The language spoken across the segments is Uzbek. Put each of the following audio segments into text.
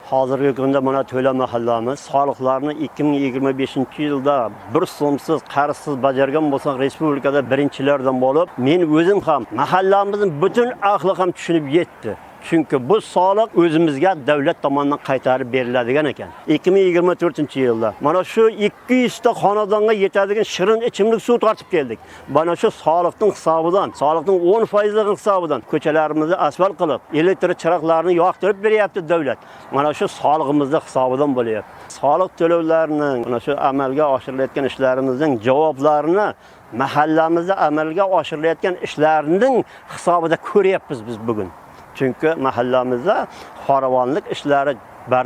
Hozirgi kunda mana To'la mahallamiz soliqlarni 2025-yilda bir so'msiz, qarzsiz bajargan bo'lsak, respublikada birinchilardan bo'lib, men o'zim ham mahallamizning butun ahli ham tushunib yetdi. Chunki bu soliq o'zimizga davlat tomonidan qaytarib beriladigan ekan. 2024-yilda mana shu 200 ta xonadonga yetadigan shirin ichimlik suv tortib keldik. Mana shu soliqning hisobidan, soliqning 10% hisobidan ko'chalarimizni asfalt qilib, elektr chiroqlarini yoqtirib beryapti davlat. Mana shu solig'imizning hisobidan bo'lyapti. Soliq to'lovlarining mana shu amalga oshirilayotgan ishlarimizning javoblarini mahallamizda amalga oshirilayotgan ishlarning hisobida ko'ryapmiz biz bugun. Chunki mahallamizda farovonlik ishlari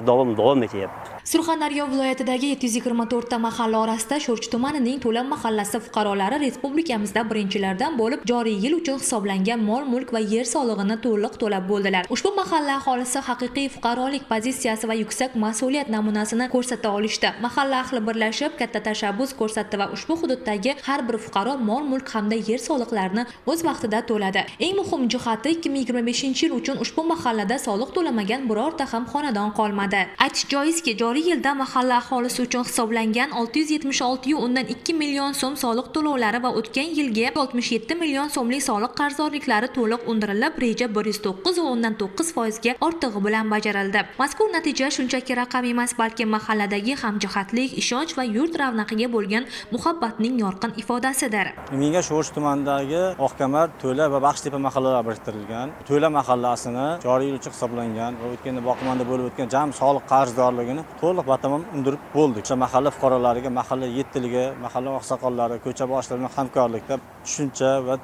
davom etyapti. Surxondaryo viloyatidagi 724 ta mahalla orasida Sho'rchi tumanining To'la mahallasi fuqarolari respublikamizda birinchilardan bo'lib, joriy yil uchun hisoblangan mol-mulk va yer solig'ini to'liq to'lab bo'ldilar. Ushbu mahalla aholisi haqiqiy fuqarolik pozitsiyasi va yuksak mas'uliyat namunasini ko'rsata olishdi. Mahalla ahli birlashib katta tashabbus ko'rsatdi va ushbu hududdagi har bir fuqaro mol-mulk hamda yer soliqlarini o'z vaqtida to'ladi. Eng muhim jihati 2025-yil uchun ushbu mahallada soliq to'lamagan birorta ham xonadon qolmadi. Aytish joizki, joriy yilda mahalla aholisi uchun hisoblangan 676,2 million so'm soliq to'lovlari va o'tgan yilgi 67 million so'mlik soliq qarzdorliklari to'liq undirilib, reja 109,9% ga ortig'i bilan bajarildi. Mazkur natija shunchaki raqam emas, balki mahalladagi hamjihatlik, ishonch va yurt ravnaqiga bo'lgan muhabbatning yorqin ifodasidir. Menga Sho'rchi tumanidagi Oqkamar, To'la va Baxshtepa mahallalar biriktirilgan. To'la mahallasini joriy yil uchun hisoblangan va o'tganda boqimanda bo'lib o'tgan jami soliq qarzdorligini to'liq batamom undirib bo'ldik. O'sha mahalla fuqarolariga, mahalla yettiligi, mahalla oqsoqollari, ko'cha boshlari bilan hamkorlikda tushuncha va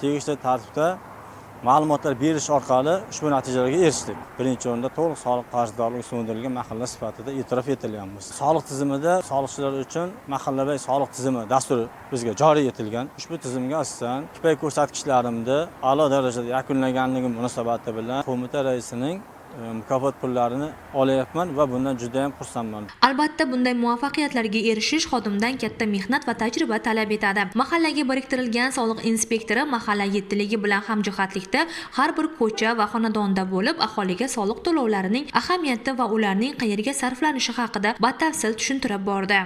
tegishli tartibda ma'lumotlar berish orqali ushbu natijalarga erishdik. Birinchi o'rinda to'liq soliq qarzdorligi so'ndirilgan mahalla sifatida e'tirof etilganmiz. Soliq tizimida soliqchilar uchun mahallaviy soliq tizimi dasturi bizga joriy etilgan. Ushbu tizimga asosan kifay ko'rsatkichlarimni a'lo darajada yakunlaganligim munosabati bilan qo'mita raisining mukofot pullarini olyapman va bundan juda ham xursandman. Albatta, bunday muvaffaqiyatlarga erishish xodimdan katta mehnat va tajriba talab etadi. Mahallaga biriktirilgan soliq inspektori mahalla yettiligi bilan hamjihatlikda har bir ko'cha va xonadonda bo'lib, aholiga soliq to'lovlarining ahamiyati va ularning qayerga sarflanishi haqida batafsil tushuntirib bordi.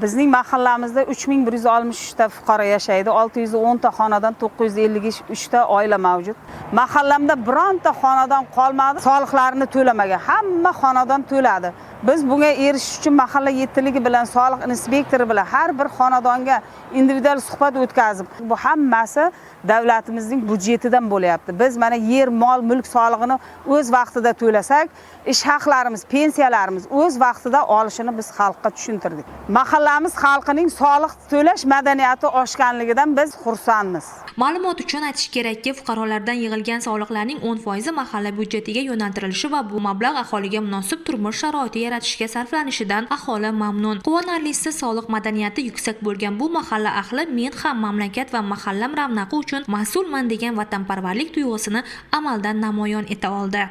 Bizning mahallamizda 3163 ta fuqaro yashaydi, 610 ta xonadon, 953 ta oila mavjud. Mahallamda bironta xonadon qolmadi, soliqlarini to'lamagan. Hamma xonadon to'ladi. Biz bunga erishish uchun mahalla yettiligi bilan soliq inspektori bilan har bir xonadonga individual suhbat o'tkazib, bu hammasi davlatimizning budjetidan bo'lyapti. Biz mana yer, mol, mulk solig'ini o'z vaqtida to'lasak, ish haqlarimiz, pensiyalarimiz o'z vaqtida olishini biz xalqqa tushuntirdik. Mahallamiz xalqining soliq to'lash madaniyati oshganligidan biz xursandmiz. Ma'lumot uchun aytish kerakki, fuqarolardan yig'ilgan soliqlarning 10% mahalla budjetiga yo'naltirilishi va bu mablag' aholiga munosib turmush sharoiti yaratishga sarflanishidan aholi mamnun. Quvonarlisi, soliq madaniyati yuksak bo'lgan bu mahalla ahli men ham mamlakat va mahallam ravnaqi uchun mas'ulman degan vatanparvarlik tuyg'usini amalda namoyon eta oldi.